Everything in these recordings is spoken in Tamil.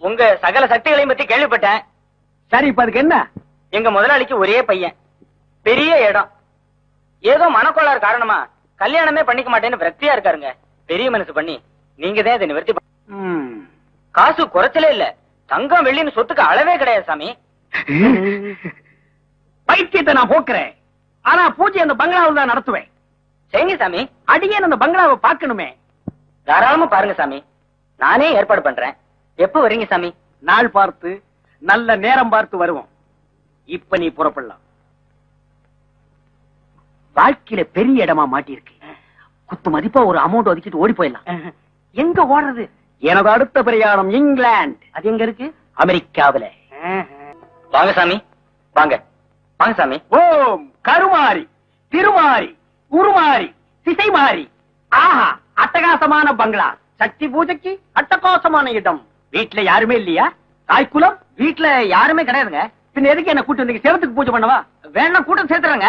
உங்க சகல சக்திகளையும் பத்தி கேள்விப்பட்டேன். சரி, இப்ப அதுக்கு என்ன? எங்க முதலாளிக்கு ஒரே பையன், பெரிய இடம். ஏதோ மனக்கோளாறு காரணமா கல்யாணமே பண்ணிக்க மாட்டேன்னு விரக்தியா இருக்காருங்க. பெரிய மனசு பண்ணி நீங்க தான் இதை நிவர்த்தி காசு குறைச்சலே இல்ல. தங்கம் வெள்ளின்னு சொத்துக்கு அளவே கிடையாது சாமி. பைத்தியத்தை நான் போக்குறேன். ஆனா பூஜை அந்த பங்களாவில் தான் நடத்துவேன். சரிங்க சாமி. அடியேன் அந்த பங்களாவை பார்க்கணுமே. தாராளமா பாருங்க சாமி, நானே ஏற்பாடு பண்றேன். எப்ப வரீங்க சாமி? நாள் பார்த்து நல்ல நேரம் பார்த்து வருவோம். இப்ப நீ புறப்படலாம். வாழ்க்கையில பெரிய இடமா மாட்டிருக்கு. குத்து மதிப்பா ஒரு அமௌண்ட் ஒதுக்கிட்டு ஓடி போயிடலாம். எங்க ஓடுறது? எனது அடுத்த பிரயாணம் இங்கிலாந்து. அது எங்க இருக்கு? அமெரிக்காவில. வாங்க சாமி, வாங்க வாங்க சாமி. ஓம் கருமாரி, திருமாரி, உருமாரி, திசை மாறி. ஆஹா, அட்டகாசமான பங்களா. சக்தி பூஜைக்கு அட்டகாசமான இடம். வீட்டுல யாருமே இல்லையா? தாய்க்குலம் வீட்டுல யாருமே கிடையாதுங்க. பின்ன எதுக்கு என்ன கூட்டம் வந்தீங்க? செவத்துக்கு பூஜை பண்ணவா? வேணா கூட்டம் சேர்த்துறாங்க.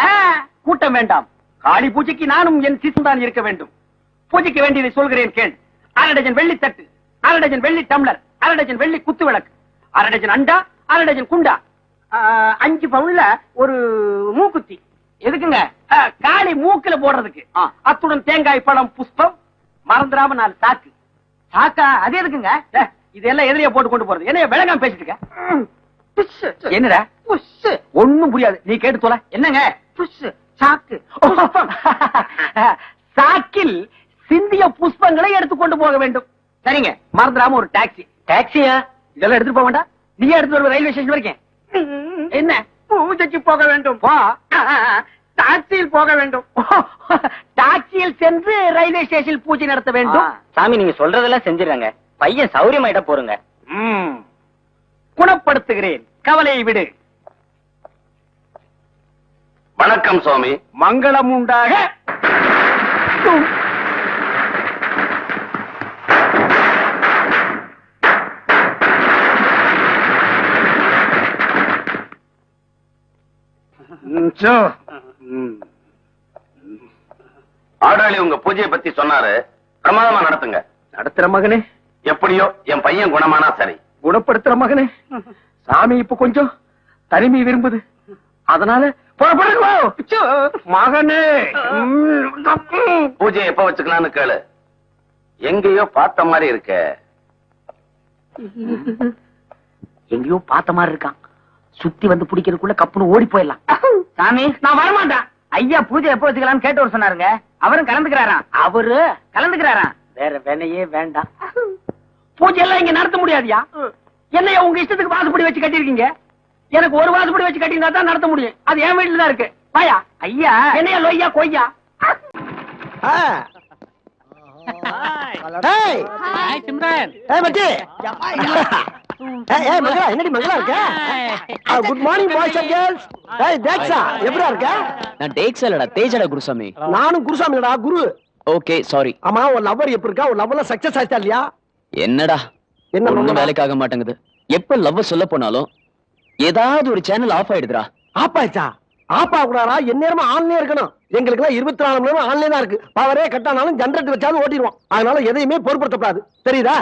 கூட்டம் வேண்டாம். காளி பூஜைக்கு நானும் என் சிசும் தான் இருக்க வேண்டும். பூஜைக்கு வேண்டியதை சொல்கிறேன் கேள். 1/2 டஜன் வெள்ளி தட்டு, 1/2 டஜன் வெள்ளி டம்ளர், 1/2 டஜன் வெள்ளி குத்து விளக்கு, 1/2 டஜன் அண்டா, 1/2 டஜன் குண்டா, 5 பவுன்ல ஒரு மூக்குத்தி. எதுக்குங்க? காளி மூக்குல போடுறதுக்கு. அத்துடன் தேங்காய் பழம் புஷ்பம், மறந்துடாம 4 சாக்கு. சாக்கா? அது எதுக்குங்க? இதெல்லாம் எதிரியா போட்டு கொண்டு போறது. என்ன விளங்காம பேசிட்டு இருக்க? என்னடா? ஒண்ணும் புரியாது. நீ கேட்டு தொலை. என்னங்க? சாக்கு. சாக்கில் சிந்திய புஷ்பங்களை எடுத்துக்கொண்டு போக வேண்டும். சரிங்க. மறந்துடாம ஒரு டாக்ஸி. டாக்ஸியா? இதெல்லாம் எடுத்துட்டு போக வேண்டாம். நீயே எடுத்து வருவ ரயில்வே ஸ்டேஷன் வரைக்கும். என்ன? பூஜைக்கு போக வேண்டும். டாக்ஸியில் போக வேண்டும். டாக்ஸியில் சென்று ரயில்வே ஸ்டேஷன் பூஜை நடத்த வேண்டும். சாமி, நீங்க சொல்றதெல்லாம் செஞ்சிடறாங்க. பையன் சௌரியமாயிட்ட போறங்க. குணப்படுத்துகிறேன், கவலையை விடு. வணக்கம் சுவாமி. மங்களம் உண்டாக. ஆடாளி உங்க பூஜையை பத்தி சொன்னாரு. பிரமாதமா நடத்துங்க. நடத்துற மகனே. எப்படியோ என் பையன் குணமானா சரி. குணப்படுத்துற மகனே. சாமி இப்ப கொஞ்சம் தனிமை விரும்புது. அதனால மகனே. பூஜை எப்ப வச்சுக்கலாம்னு கேளு. எங்கேயோ பார்த்த மாதிரி இருக்க. எங்கேயோ பார்த்த மாதிரி இருக்கான். சுத்தி வந்து பிடிக்கிறதுக்குள்ள கப்புன்னு ஓடி போயிடலாம். சாமி, நான் வரமாட்டேன். ஐயா பூஜை எப்ப வச்சுக்கலாம்னு கேட்டவர் சொன்னாருங்க. அவரும் கலந்துக்கிறாராம். அவரு கலந்துக்கிறாராம். வேற வேலையே வேண்டாம். பூஜை எல்லாம் இங்க நடத்த முடியாதியா? என்னையா உங்க இஷ்டத்துக்கு வாசப்படி வச்சு கட்டிருக்கீங்க? எனக்கு ஒரு வாசப்படி வச்சு கட்டியிருந்தா தான் நடத்த முடியும். அது என் வீட்டுல தான் இருக்கு. வாயா ஐயா. என்னையா லொய்யா கொய்யா? என்னடி மங்களா இருக்க? Good morning boys and girls. தேக்ஸா எப்படியா இருக்க? நான் டேக்ஸா இல்லடா, தேஜடா குருசாமி. நானும் குருசாமிடா, குரு. Okay, sorry. ஆமா, ஒரு லவ்வர் எப்படி இருக்கா? ஒரு லவ்ல சக்சஸ் ஆயிட்டா இல்லையா? என்னடா ஒண்ணும் வேலைக்கு ஆக மாட்டேங்குது. எப்ப லவ் சொல்ல போனாலும் ஏதாவது ஒரு சேனல் ஆஃப் ஆயிடுதுடா. ஆப் ஆயிடுச்சா? ஆப் ஆகக்கூடாதா? எந்நேரமா ஆன்லயே இருக்கணும். எங்களுக்கு எல்லாம் 24 மணி நேரம் ஆன்லைன் தான் இருக்கு. பவரே கட்டானாலும் ஜெனரேட்டர் வச்சாலும் ஓட்டிடுவோம். அதனால எதையுமே பொருட்படுத்தப்படாது. தெரியுதா?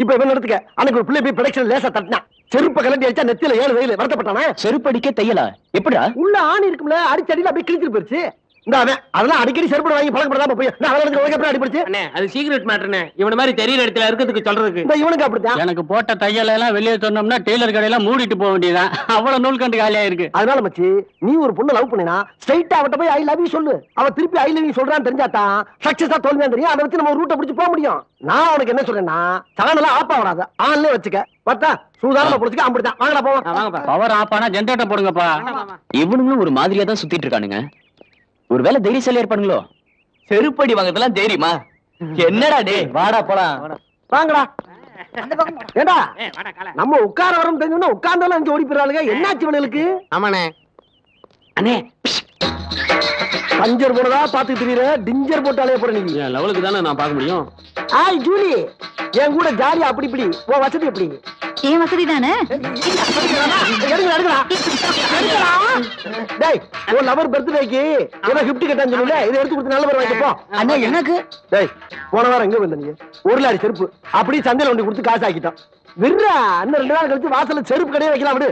இப்ப இவன் எடுத்துக்க. அன்னைக்கு ஒரு பிள்ளை போய் ப்ரொடக்ஷன் லேசா தட்டினா, செருப்ப கலட்டி அடிச்சா நெத்தியில 7 வெயில் வருத்தப்பட்டானே. செருப்படிக்க தையலா? எப்படா? உள்ள ஆணி இருக்கும்ல, அடிச்சடியில அப்படியே கிழிச்சிட்டு போயிருச்சு. இந்த அவன் அதெல்லாம் அடிக்கடி செருப்பு வாங்கி பழக்கப்படாம போய் நான் அவனுக்கு அடிபடுச்சு. அது சீக்ரெட் மேட்டர்னே. இவன மாதிரி தெரியற இடத்துல இருக்கிறதுக்கு சொல்றதுக்கு. இந்த இவனுக்கு அப்படித்தான். எனக்கு போட்ட தையல எல்லாம் வெளியே சொன்னோம்னா டெய்லர் கடையெல்லாம் மூடிட்டு போக வேண்டியதான். அவ்வளவு நூல் கண்டு காலியா இருக்கு. அதனால மச்சி, நீ ஒரு பொண்ணு லவ் பண்ணினா ஸ்ட்ரைட்டா அவட்ட போய் ஐ லவ் யூ சொல்லு. அவ திருப்பி ஐ லவ் யூ சொல்றான்னு தெரிஞ்சாதான் சக்சஸா தோல்வியா தெரியும். அதை வச்சு நம்ம ரூட்டை பிடிச்சு போக முடியும். நான் உனக்கு என்ன சொல்றேன்னா, சேனலா ஆப் ஆகாத, ஆன்லயே வச்சுக்க. பார்த்தா சூதானமா புடிச்சுக்க. அப்படிதான். வாங்கடா போலாம். பவர் ஆப் ஆனா ஜெனரேட்டர் போடுங்கப்பா. இவனுங்களும் ஒரு மாதிரியா தான் சுத்திட்டு இருக்கானுங்க. ஒருவேளை தைரியசாலியா இருப்பானுங்களோ? செருப்படி வாங்கறதெல்லாம் தைரியமா? என்னடா டே, வாடா போலாம். வாங்கடா. ஏண்டா நம்ம உட்கார வரோம் தெரிஞ்சோம்னா உட்கார்ந்தாலும் அஞ்சு ஓடி போயிடறாளுங்க. என்னாச்சு இவனுக்கு? ஆமாண்ணே. அண்ணே, பஞ்சர் போனதா பாத்து தெரியல. டிஞ்சர் போட்டாலே போற நீங்க. என் லெவலுக்கு தானே நான் பார்க்க முடியும். ஆய் ஜூலி, என் கூட ஜாலியா அப்படி இப்படி உன் வசதி எப்படி? ஏன் வசதி தானே. டேய், உன் லவர் பர்த்டேக்கு ஏதோ கிஃப்ட் கேட்டான்னு சொல்லுல, இதை எடுத்து கொடுத்து நல்ல பேர் வாங்கிப்போ. அண்ணா எனக்கு டேய், போன வாரம் எங்க வந்த நீ? 1 லாரி செருப்பு அப்படியே சந்தையில ஒண்டி கொடுத்து காசு ஆக்கிட்டோம். விடுறா இன்னும் 2 நாள் கழிச்சு வாசல்ல செருப்பு கடையே வைக்கலாம் விடு.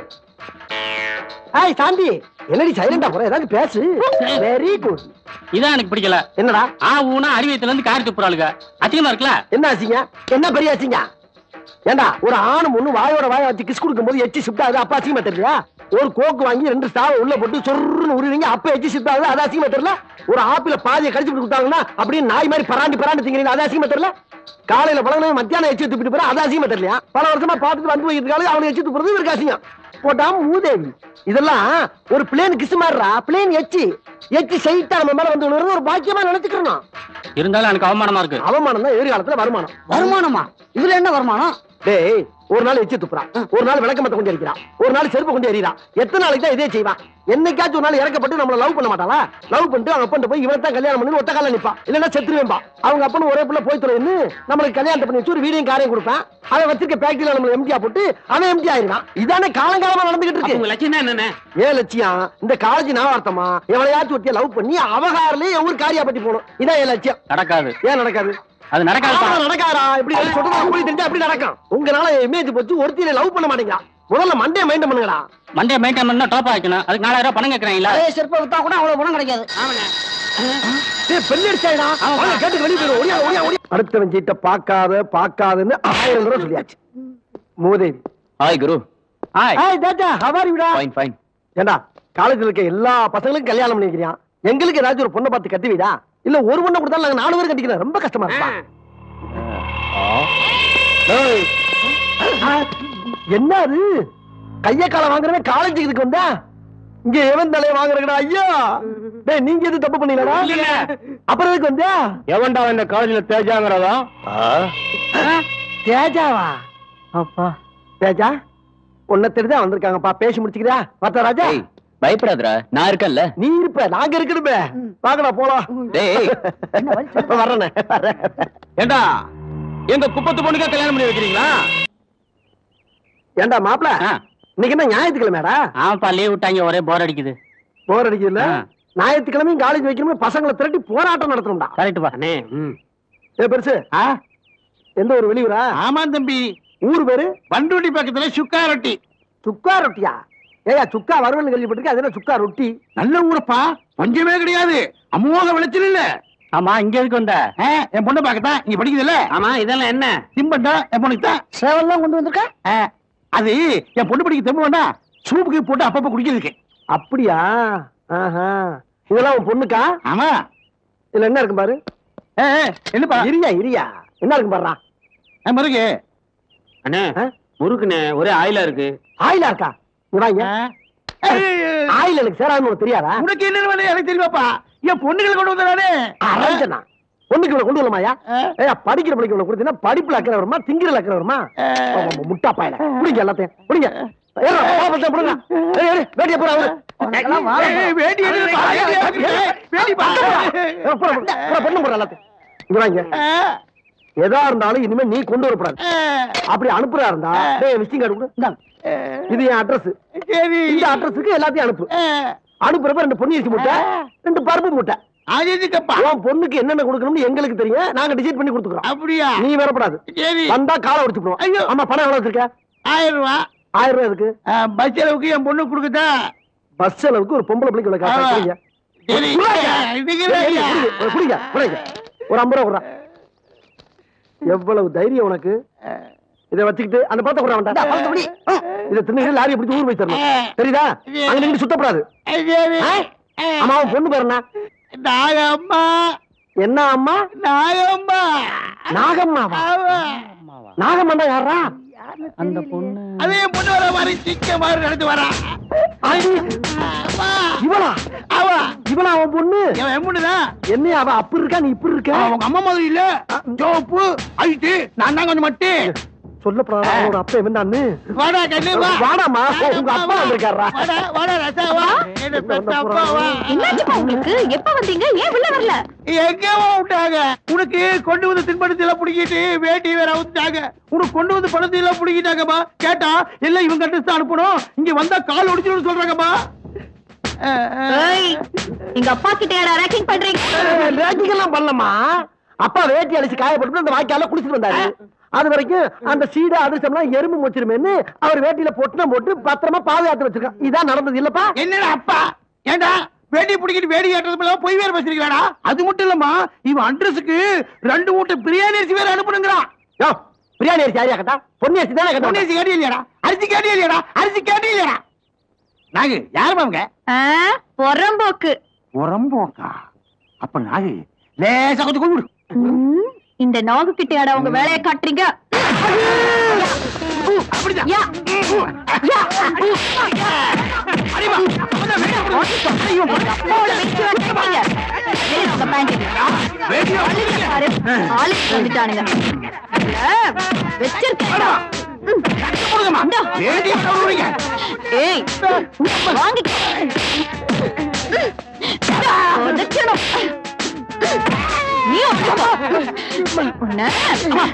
ஏய் சாந்தி என்னடி சைலண்டா போற ஏதாவது பேசு. Very good. இதான் எனக்கு பிடிக்கல. என்னடா ஊனா அறிவியத்துல இருந்து காரி துப்புறாளுங்க. அசிங்கமா இருக்குல்ல? என்ன ஆச்சுங்க? என்ன பெரிய ஆச்சுங்க? ஏண்டா ஒரு ஆணும் ஒண்ணு வாயோட வாய வச்சு கிஸ் கொடுக்கும் போது எச்சி ஷிஃப்ட் ஆகுது, அப்ப அசிங்கமா தெரியல? ஒரு கோக்கு வாங்கி 2 ஸ்டாவ உள்ள போட்டு சொருன்னு உருவீங்க, அப்ப எச்சி ஷிஃப்ட் ஆகுது, அது அசிங்கமா தெரியல? ஒரு ஆப்பிள பாதியை கடிச்சு கொடுத்தாங்கன்னா அப்படியே நாய் மாதிரி பராண்டி திங்கிறீங்க, அது அசிங்கமா தெரியல? காலையில பழங்க மத்தியானம் எச்சி துப்பிட்டு போற, அது அசிங்கமா தெரியலையா? பல வருஷமா பார்த்துட்டு வந்து போயிருக்காங்க, அவனுக்கு எச்சி துப்புறது இவருக்கு அசிங்கம். போட்டா மூதேவி. இதெல்லாம் ஒரு பிளேன் கிஸ் மாறுறா, பிளேன் எச்சி சைட்டா நம்ம மேல வந்து விழுறது ஒரு பாக்கியமா நினைச்சுக்கணும். இருந்தாலும் எனக்கு அவமானமா இருக்கு. அவமானம் தான் எதிர்காலத்துல வருமானம். வருமானமா? இதுல என்ன வருமானம்? டேய் ஒரு நாள் எச்சி துப்புறான், ஒரு நாள் விளக்கமத்த கொண்டு எரிக்கிறான், ஒரு நாள் செருப்பு கொண்டு எறிறான். எத்தனை நாளைக்கு தான் இதே செய்வான்? என்னைக்காச்சும் ஒரு நாள் இறக்கப்பட்டு நம்மள லவ் பண்ண மாட்டாளா? லவ் பண்ணிட்டு அவங்க அப்பன் போய் இவன் தான் கல்யாணம் பண்ணி ஒத்த கால நிப்பான், இல்லன்னா செத்துருவேன்பா. அவங்க அப்பன் ஒரே பிள்ளை போய் தொலைன்னு நம்மளுக்கு கல்யாணத்தை பண்ணி வச்சு ஒரு வீடியும் காரையும் கொடுப்பான். அவன் வச்சிருக்க பேக்டரியில நம்மள எம்டியா போட்டு அவன் எம்டி ஆயிருக்கான். இதானே காலங்காலமா நடந்துகிட்டு இருக்கு. உங்க லட்சியம் என்ன? ஏன் லட்சியம்? இந்த காலேஜ் நாவார்த்தமா எவளையாச்சும் ஒட்டிய லவ் பண்ணி அவகாரிலே ஒரு காரியா பத்தி போகணும், இதான் என் லட்சியம். நடக்காது. ஏன் நடக்காது? அது நடக்காது. நடக்காரா? இப்படி சொல்றது அப்படி தெரிஞ்சா அப்படி நடக்கும். உங்களால இமேஜ் போச்சு, ஒருத்தியில லவ் பண்ண மாட்டீங்களா? முதல்ல மண்டே மைண்ட் பண்ணுங்கடா. மண்டே மெயின்டைன் பண்ணா டாப் ஆக்கணும். அதுக்கு 4000 ரூபாய் பணம் கேக்குறீங்களா? செருப்பை வித்தா கூட அவ்வளவு பணம் கிடைக்காது. அடுத்தவன் சீட்ட பாக்காதுன்னு 1000 தடவை சொல்லியாச்சு. மூதேவி. ஹாய் குரு. ஹாய் தாத்தா, how are you டா? Fine fine. ஏண்டா காலேஜ்ல இருக்க எல்லா பசங்களுக்கும் கல்யாணம் பண்ணிக்கிறான், எங்களுக்கு ஏதாச்சும் ஒரு பொண்ணை பார்த்து கட்டி வைடா. இல்ல ஒரு பொண்ணை கொடுத்தாலும் நாங்க 4 பேர் கட்டிக்கலாம், ரொம்ப கஷ்டமா இருப்பா. என்ன அது கைய கால வாங்குறவன் காலேஜுக்கு இதுக்கு வந்தா? இங்க எவன் தலைய வாங்குறா ஐயா? டேய் நீங்க எது தப்பு பண்ணீங்களா? அப்புறம் எதுக்கு வந்தா? எவன்டா இந்த காலேஜ்ல தேஜாங்கறதா? தேஜாவா? அப்பா தேஜா உன்னை தெரிஞ்சா வந்திருக்காங்கப்பா, பேசி முடிச்சுக்கிறியா? பார்த்தா ராஜா ஏய் பயப்படாதடா, நான் இருக்கேன்ல. நீ இருப்ப, நாங்க இருக்கணுமே. வாங்கடா போலாம். டேய் வர்றேனே. ஏண்டா எங்க குப்பத்து பொண்ணுக்கா கல்யாணம் பண்ணி வைக்கிறீங்களா? ஏண்டா மாப்பிள இன்னைக்கு என்ன ஞாயிற்றுக்கிழமைடா? ஆமாப்பா லீவ் விட்டாங்க, ஒரே போர் அடிக்குது. போர் அடிக்குதுல்ல? ஞாயிற்றுக்கிழமையும் காலேஜ் வைக்கணும், பசங்களை திரட்டி போராட்டம் நடத்தணும்டா. கரெக்ட் பா. ஏ பெருசு எந்த ஒரு வெளியூரா? ஆமா தம்பி, ஊர் பேரு பண்ருட்டி பக்கத்துல சுக்கா ரொட்டி. சுக்கா ரொட்டியா? ஏயா சுக்கா வறுவல் கேள்விப்பட்டிருக்கேன், அது என்ன சுக்கா ரொட்டி? நல்ல ஊரப்பா, பஞ்சமே கிடையாது, அமோக விளைச்சல் இல்ல. ஆமா இங்க எதுக்கு வந்த? என் பொண்ணை பாக்கத்தான், இங்க படிக்குது இல்ல? ஆமா இதெல்லாம் என்ன திம்பண்டா? என் பொண்ணுக்கு தான் சேவல்லாம் கொண்டு வந்திருக்க. அது என் பொண்ணு படிக்க தெம்பு வேண்டா, சூப்புக்கு போட்டு அப்பப்ப குடிக்கிறதுக்கு. அப்படியா? இதெல்லாம் உன் பொண்ணுக்கா? ஆமா. இதுல என்ன இருக்கு பாரு. என்னப்பா? இரியா என்ன இருக்கு பாருடா. முருகு அண்ணே, முருக்குண்ணே ஒரே ஆயிலா இருக்கு. ஆயிலா இருக்கா? ஆயில் எனக்கு சேராதுன்னு தெரியாதா? உனக்கு என்ன வேணும் எனக்கு தெரியுமாப்பா? என் பொண்ணுகளை கொண்டு வந்தானே. பொண்ணுக்கு கொண்டு வரமாயா? படிக்கிற படிக்க கொடுத்தீங்கன்னா படிப்புல அக்கறை வருமா, திங்கிற அக்கறை வருமா? முட்டா பாயில புடிங்க, எல்லாத்தையும் புடிங்க. எதா இருந்தாலும் இனிமே நீ கொண்டு வரக்கூடாது. அப்படி அனுப்புறா இருந்தா விசிட்டிங் கார்டு கொடு. இது என் அட்ரஸ். இந்த அட்ரஸுக்கு எல்லாத்தையும் அனுப்பு. அனுப்புறப்ப 2 பொன்னி அரிசி மூட்டை, 2 பருப்பு மூட்டை. உன் பொண்ணுக்கு என்னென்ன கொடுக்கணும்னு எங்களுக்கு தெரியும், நாங்க டிசைட் பண்ணி கொடுத்துக்கிறோம். அப்படியா? நீ வரப்படாது. வந்தா காலை உடைச்சு போடுவோம். ஆமா பணம் எவ்வளவு வச்சிருக்க? 1000 ரூபாய். 1000 ரூபாய் இருக்கு. பஸ் செலவுக்கு என் பொண்ணு கொடுக்குதா? பஸ் செலவுக்கு ஒரு பொம்பளை பிள்ளைக்கு ஒரு 50 ரூபா. எவ்வளவு தைரியம் உனக்கு? இதை வச்சுக்கிட்டு அந்த பழத்தை கூட வேண்டாம், இதை தின்னு லாரியை பிடிச்சி ஊர் போய் தரணும், தெரியுதா? அங்க நின்று சுத்தப்படாது. ஆமா அவன் பொண்ணு பேர் என்ன? நாகம்மா. என்ன அம்மா? நாகம்மா. நாகம்மாவா? நாகம்மா யாரா? அந்த பொண்ணு அதே பொண்ணு வர மாதிரி சிக்க மாதிரி நடந்து வரா. இவளா? இவளா அவன் பொண்ணு? என் பொண்ணுதான். என்ன அவ அப்படி இருக்கா, நீ இப்படி இருக்க? அவங்க அம்மா மாதிரி இல்ல, சோப்பு ஐட்டு, நான் தான் கொஞ்சம் மட்டு சொல்லப்படாத. ஒரு அப்பா இருந்தான்னு வாடா கண்ணு வா. வாடாமா, உங்க அப்பா வந்திருக்காரா? வாடா வாடா ரசா வா. என்ன பெத்த அப்பா வா. என்னாச்சுப்பா உங்களுக்கு? எப்ப வந்தீங்க? ஏன் உள்ள வரல? எங்கவா விட்டாங்க? உனக்கு கொண்டு வந்து தின்பண்டத்தை எல்லாம் புடிக்கிட்டு வேட்டி வேற அவுத்தாங்க. உனக்கு கொண்டு வந்து பணத்தை எல்லாம் புடிக்கிட்டாங்கப்பா. கேட்டா எல்லாம் இவங்க அட்ரஸ் அனுப்பணும், இங்க வந்தா கால் ஒடிச்சுன்னு சொல்றாங்கப்பா. எங்க அப்பா கிட்ட ரேக்கிங் பண்றீங்க? ரேக்கிங் எல்லாம் பண்ணலமா. அப்பா வேட்டி அடிச்சு காயப்பட்டு அந்த வாய்க்கால குளிச்சுட்டு வந்தாரு. அது வரைக்கும் அந்த சீடை அதிர்ஷ்டம்லாம் எறும்பு வச்சிருமேன்னு அவர் வேட்டியில பொட்டணம் போட்டு பத்திரமா பாதுகாத்து வச்சிருக்கான். இதான் நடந்தது இல்லப்பா? என்னடா அப்பா ஏண்டா வேட்டி பிடிக்கிட்டு வேடி கேட்டது போய் வேற பேசிருக்கா? அது மட்டும் இல்லம்மா, இவன் அட்ரஸுக்கு 2 மூட்டை பிரியாணி அரிசி வேற அனுப்புனுங்கிறான். பிரியாணி அரிசி யாரையா கேட்டா? பொன்னி அரிசி தானே கேட்டா? பொன்னரிசி கேட்டே இல்லையாடா? அரிசி கேட்டே இல்லையாடா? அரிசி கேட்டே இல்லையாடா? நாகு யாருமா அவங்க? பொறம்போக்கு. உரம்போக்கா? அப்ப நாகு லேசா கொஞ்சம் கொண்டு இந்த நாகு கிட்டையாடா உங்க வேலையை காட்டுறீங்க? அப்படிதான். யா. யா. அடிமா ஐயோ, போல வெச்சு வச்சிருக்கீங்க. ஏய், உங்க பேண்ட். வேடியோ பாரு, ஆளுக்கு வந்துட்டானுங்க. வச்சிருக்கேன். போடுங்கம்மா. வேடியோ போடுறீங்க. ஏய், வாங்கிக்க. உடைக்கணும். நீ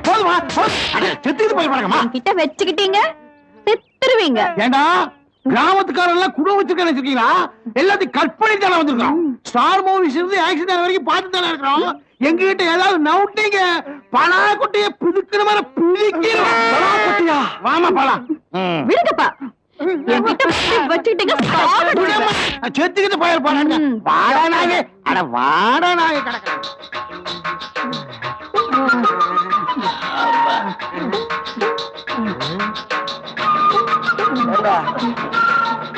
போதுமா? செத்துக்கிட்டு போய் பாருங்கம்மா. கிட்ட வச்சுக்கிட்டீங்க செத்துருவீங்க. ஏண்டா கிராமத்துக்காரெல்லாம் குடும்பம் வச்சிருக்க வச்சிருக்கீங்களா? எல்லாத்தையும் கற்பனை தானே வந்திருக்கோம். ஸ்டார் மூவிஸ் இருந்து ஆக்சிடென்ட் வரைக்கும் பார்த்து தானே இருக்கிறோம். எங்க கிட்ட ஏதாவது நவுட்டீங்க பலா குட்டிய புதுக்கிற மாதிரி பிடிக்கிறோம். வாமா பலா. விடுங்கப்பா. என்கிட்ட வச்சுக்கிட்டீங்க செத்துக்கிட்டு போயிருப்பாங்க. வாடா நாங்க, அட வாடா நாங்க கிடக்கிறேன்.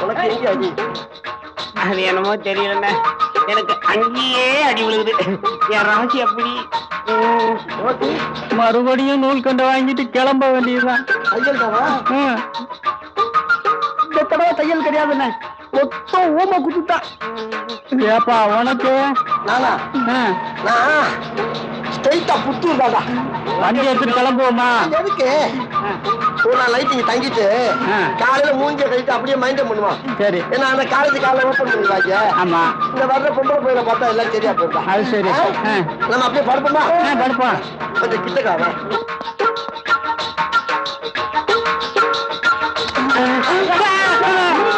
உனக்கு எங்க அடி? அது என்னமோ தெரியல, எனக்கு அங்கேயே அடி விழுகுது. என் ராசி அப்படி. மறுபடியும் நூல் கண்டு வாங்கிட்டு கிளம்ப வேண்டியதுதான். தையல் தானா? இந்த தடவை தையல் கிடையாதுண்ணே, மொத்தம் ஓம குத்துட்டா. ஏப்பா உனக்கு நானா? நான் ஸ்ட்ரைட்டா புத்தூர் தாண்டா. வண்டி எடுத்துட்டு கிளம்புவோமா? எதுக்கு? ஒரு நாள் நைட் இங்க தங்கிட்டு காலையில மூஞ்சிய கழிட்டு அப்படியே மைண்டம் பண்ணுவான். சரி. ஏன்னா அந்த காலேஜ் காலையில ஓப்பன் பண்ணிடுவாங்க. ஆமா. இந்த வர்ற பொம்பளை போயில பார்த்தா எல்லாம் சரியா போயிட்டா. அது சரி. நம்ம அப்படியே படுப்போமா? படுப்போம். கொஞ்சம் கிட்டக்காவா